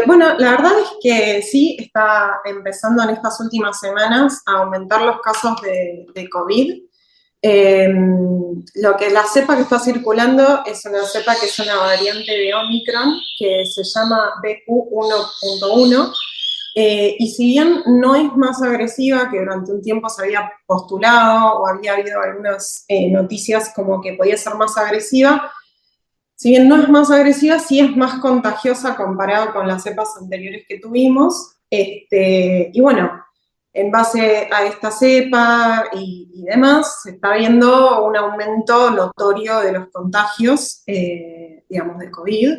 Bueno, la verdad es que sí está empezando en estas últimas semanas a aumentar los casos de COVID. Eh, lo que la cepa que está circulando es una cepa que es una variante de Omicron que se llama BQ1.1. Y si bien no es más agresiva, que durante un tiempo se había postulado o había habido algunas noticias como que podía ser más agresiva, si bien no es más agresiva, sí es más contagiosa comparado con las cepas anteriores que tuvimos. Y bueno, en base a esta cepa y demás, se está viendo un aumento notorio de los contagios, digamos, de COVID.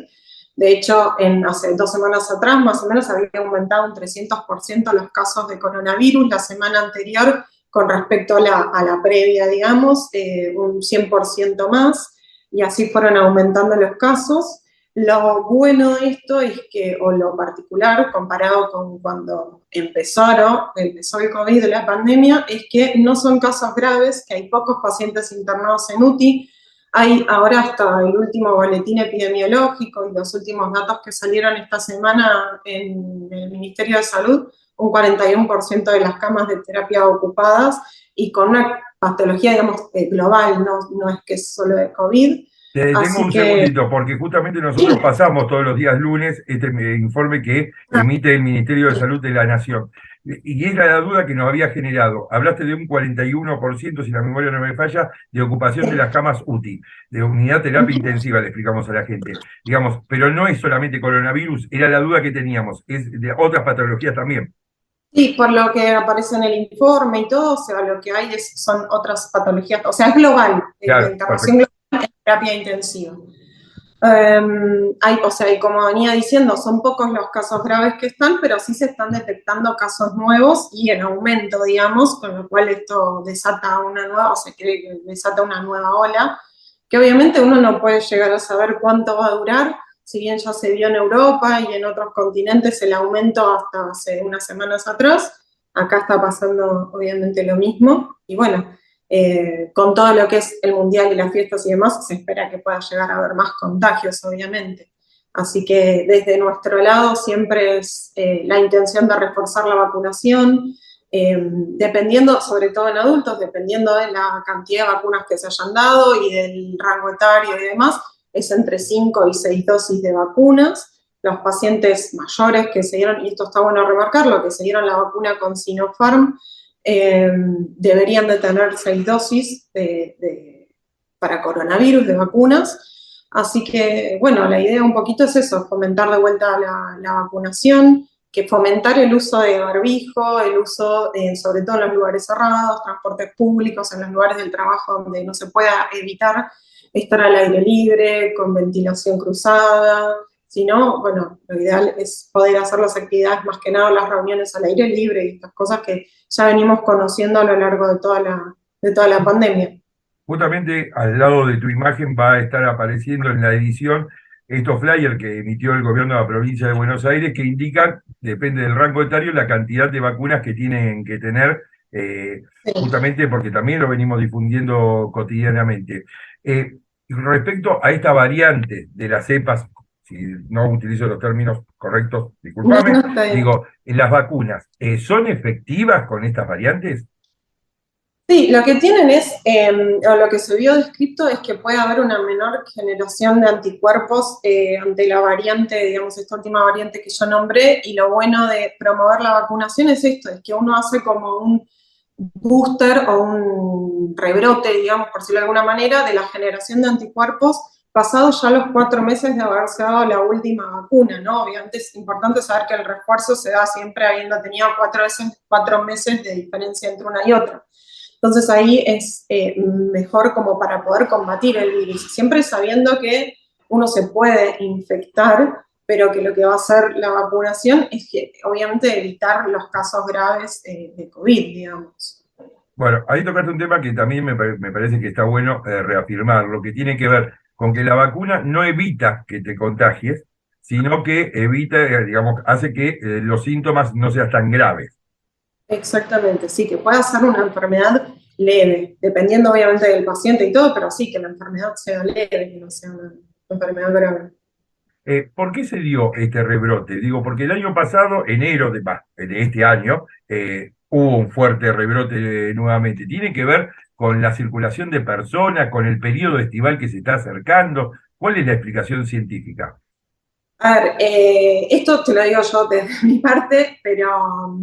De hecho, hace 2 semanas atrás, más o menos, había aumentado un 300% los casos de coronavirus la semana anterior con respecto a la previa, digamos, un 100% más, y así fueron aumentando los casos. Lo bueno de esto es que, o lo particular, comparado con cuando empezó el COVID de la pandemia, es que no son casos graves, que hay pocos pacientes internados en UTI. Hay ahora hasta el último boletín epidemiológico y los últimos datos que salieron esta semana en el Ministerio de Salud, un 41% de las camas de terapia ocupadas y con una patología, digamos, global, no es que es solo de COVID. Te detengo Así un que, segundito, porque justamente nosotros sí, pasamos todos los días lunes este informe que emite el Ministerio de Salud de la Nación. Y era la duda que nos había generado. Hablaste de un 41%, si la memoria no me falla, de ocupación de las camas UTI, de unidad terapia intensiva, le explicamos a la gente. Digamos, pero no es solamente coronavirus, era la duda que teníamos, es de otras patologías también. sí, por lo que aparece en el informe y todo, o sea, lo que hay son otras patologías, o sea, es global, la Claro, internación perfecto. global en terapia intensiva. O sea, y como venía diciendo, son pocos los casos graves que están, pero sí se están detectando casos nuevos y en aumento, digamos, con lo cual esto desata una nueva, o se cree que desata una nueva ola, que obviamente uno no puede llegar a saber cuánto va a durar, si bien ya se vio en Europa y en otros continentes el aumento hasta hace unas semanas atrás, acá está pasando obviamente lo mismo, y bueno, con todo lo que es el mundial y las fiestas y demás, se espera que pueda llegar a haber más contagios, obviamente. Así que desde nuestro lado siempre es la intención de reforzar la vacunación, dependiendo, sobre todo en adultos, dependiendo de la cantidad de vacunas que se hayan dado y del rango etario y demás, es entre 5 y 6 dosis de vacunas. Los pacientes mayores que se dieron, y esto está bueno remarcarlo, que se dieron la vacuna con Sinopharm, deberían de tener 6 dosis para coronavirus de vacunas. Así que, bueno, la idea un poquito es eso, fomentar de vuelta la vacunación, que fomentar el uso de barbijo, el uso, sobre todo en los lugares cerrados, transportes públicos, en los lugares del trabajo donde no se pueda evitar estar al aire libre, con ventilación cruzada. Si no, bueno, lo ideal es poder hacer las actividades, más que nada las reuniones al aire libre y estas cosas que ya venimos conociendo a lo largo de toda la pandemia. Justamente al lado de tu imagen va a estar apareciendo en la edición estos flyers que emitió el gobierno de la provincia de Buenos Aires que indican, depende del rango etario, la cantidad de vacunas que tienen que tener, Sí. justamente porque también lo venimos difundiendo cotidianamente. Respecto a esta variante de las cepas, si no utilizo los términos correctos, No, no, discúlpame, está bien. digo, las vacunas, ¿son efectivas con estas variantes? Sí, lo que tienen es, o lo que se vio descrito es que puede haber una menor generación de anticuerpos ante la variante, digamos, esta última variante que yo nombré, y lo bueno de promover la vacunación es esto, es que uno hace como un booster o un rebrote, digamos, por decirlo de alguna manera, de la generación de anticuerpos pasados ya los 4 meses de haberse dado la última vacuna, ¿no? Obviamente es importante saber que el refuerzo se da siempre habiendo tenido 4 meses de diferencia entre una y otra. Entonces ahí es mejor como para poder combatir el virus, siempre sabiendo que uno se puede infectar, pero que lo que va a hacer la vacunación es que obviamente evitar los casos graves de COVID, digamos. Bueno, ahí tocaste un tema que también me parece que está bueno reafirmar, lo que tiene que ver con que la vacuna no evita que te contagies, sino que evita, digamos, hace que los síntomas no sean tan graves. Exactamente, sí, que pueda ser una enfermedad leve, dependiendo obviamente del paciente y todo, pero sí que la enfermedad sea leve, que no sea una enfermedad grave. ¿Por qué se dio este rebrote? Digo, porque el año pasado, enero de este año, hubo un fuerte rebrote nuevamente. ¿Tiene que ver con la circulación de personas, con el periodo estival que se está acercando? ¿Cuál es la explicación científica? A ver, esto te lo digo yo desde mi parte, pero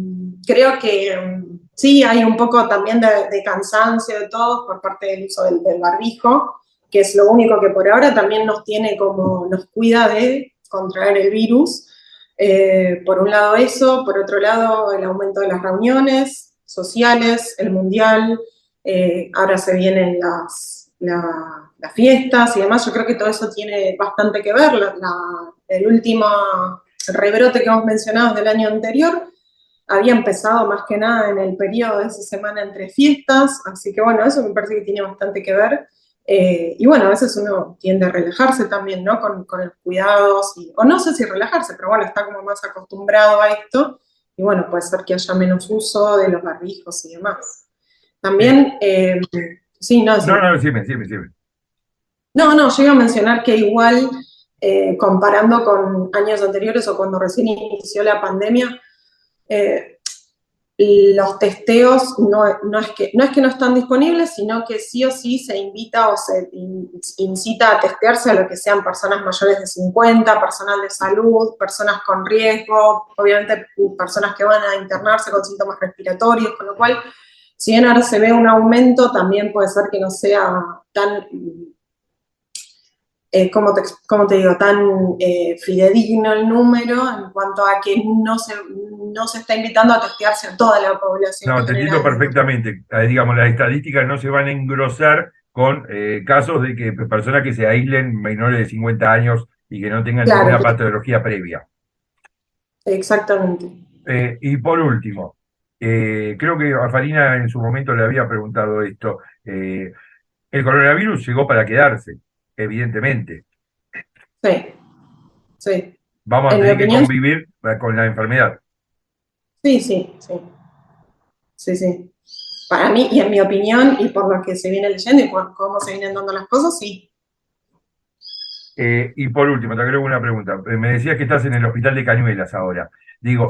creo que sí hay un poco también de cansancio de todos por parte del uso del barbijo, que es lo único que por ahora también nos tiene como, nos cuida de contraer el virus. Por un lado eso, por otro lado el aumento de las reuniones sociales, el mundial, ahora se vienen las fiestas y demás. Yo creo que todo eso tiene bastante que ver. El último rebrote que hemos mencionado del año anterior había empezado más que nada en el periodo de esa semana entre fiestas, así que bueno, eso me parece que tiene bastante que ver. Y bueno, a veces uno tiende a relajarse también, ¿no? Con los cuidados, o no sé si relajarse, pero bueno, está como más acostumbrado a esto, y bueno, puede ser que haya menos uso de los barbijos y demás. Eh, También, sí, no, no, sí. no, decime. No, no, yo iba a mencionar que igual, comparando con años anteriores o cuando recién inició la pandemia, eh, los testeos no es que no están disponibles, sino que sí o sí se invita o se incita a testearse a lo que sean personas mayores de 50, personal de salud, personas con riesgo, obviamente personas que van a internarse con síntomas respiratorios, con lo cual, si bien ahora se ve un aumento, también puede ser que no sea tan ¿cómo te digo?, tan fidedigno el número en cuanto a que no se está invitando a testearse a toda la población No, te entiendo general, digamos. perfectamente. Digamos, las estadísticas no se van a engrosar con casos de que personas que se aíslen menores de 50 años y que no tengan Claro, ninguna patología previa. exactamente. Y por último, creo que a Farina en su momento le había preguntado esto. El coronavirus llegó para quedarse, evidentemente. Sí, sí. Vamos a En mi tener que opinión, convivir con la enfermedad. sí, sí, sí, sí, sí. Para mí, y en mi opinión, y por lo que se viene leyendo y por cómo se vienen dando las cosas, sí. Y por último, te agrego una pregunta. Me decías que estás en el hospital de Cañuelas ahora. Digo,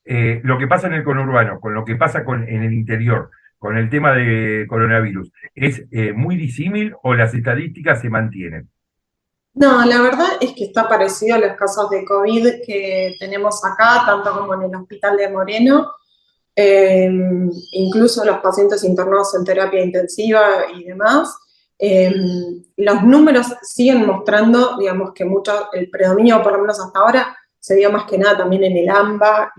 lo que pasa en el conurbano, con lo que pasa en el interior, con el tema de coronavirus, ¿es muy disímil o las estadísticas se mantienen? No, la verdad es que está parecido a los casos de COVID que tenemos acá, tanto como en el hospital de Moreno. Eh, Incluso los pacientes internados en terapia intensiva y demás. eh, los números siguen mostrando, digamos, que mucho, el predominio, por lo menos hasta ahora, se dio más que nada también en el AMBA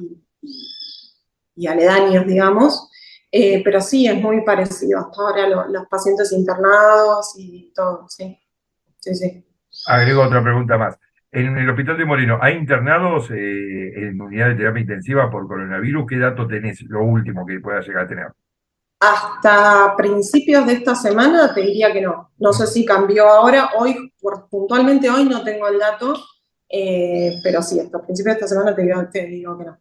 y aledaños, digamos. Pero sí, es muy parecido hasta ahora los pacientes internados y todo, sí, sí, sí. Agrego otra pregunta más. En el hospital de Moreno, ¿hay internados en unidad de terapia intensiva por coronavirus? ¿Qué dato tenés? Lo último que pueda llegar a tener. Hasta principios de esta semana te diría que no. No sé si cambió ahora. Hoy, puntualmente hoy no tengo el dato, pero sí, hasta principios de esta semana te digo que no.